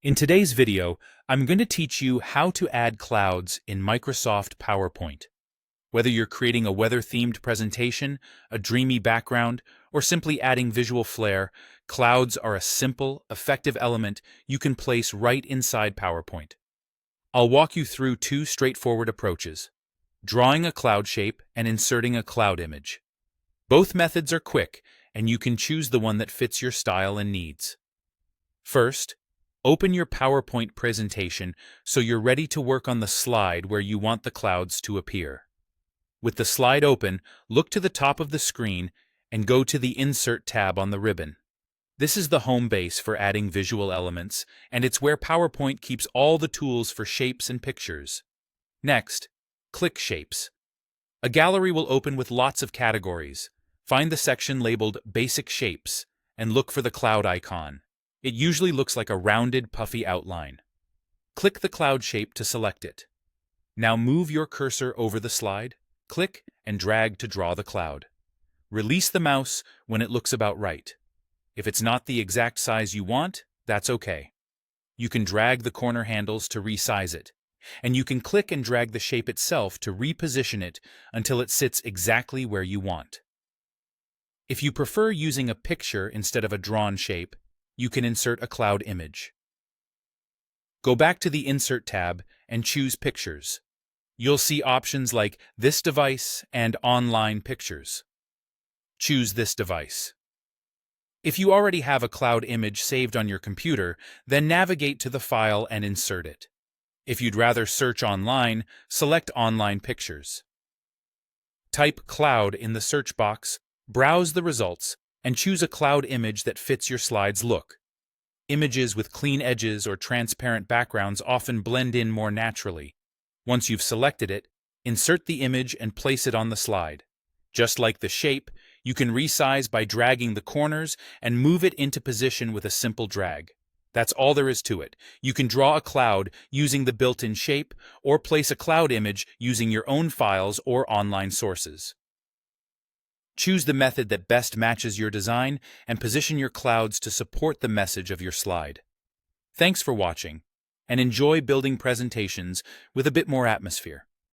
In today's video, I'm going to teach you how to add clouds in Microsoft PowerPoint. Whether you're creating a weather-themed presentation, a dreamy background, or simply adding visual flair, clouds are a simple, effective element you can place right inside PowerPoint. I'll walk you through two straightforward approaches: drawing a cloud shape and inserting a cloud image. Both methods are quick, and you can choose the one that fits your style and needs. First, open your PowerPoint presentation so you're ready to work on the slide where you want the clouds to appear. With the slide open, look to the top of the screen and go to the Insert tab on the ribbon. This is the home base for adding visual elements, and it's where PowerPoint keeps all the tools for shapes and pictures. Next, click Shapes. A gallery will open with lots of categories. Find the section labeled Basic Shapes and look for the cloud icon. It usually looks like a rounded, puffy outline. Click the cloud shape to select it. Now move your cursor over the slide, click and drag to draw the cloud. Release the mouse when it looks about right. If it's not the exact size you want, that's okay. You can drag the corner handles to resize it, and you can click and drag the shape itself to reposition it until it sits exactly where you want. If you prefer using a picture instead of a drawn shape, you can insert a cloud image. Go back to the Insert tab and choose Pictures. You'll see options like This Device and Online Pictures. Choose this device. If you already have a cloud image saved on your computer, then navigate to the file and insert it. If you'd rather search online, select Online Pictures. Type Cloud in the search box, browse the results, and choose a cloud image that fits your slide's look. Images with clean edges or transparent backgrounds often blend in more naturally. Once you've selected it, insert the image and place it on the slide. Just like the shape, you can resize by dragging the corners and move it into position with a simple drag. That's all there is to it. You can draw a cloud using the built-in shape or place a cloud image using your own files or online sources. Choose the method that best matches your design and position your clouds to support the message of your slide. Thanks for watching, and enjoy building presentations with a bit more atmosphere.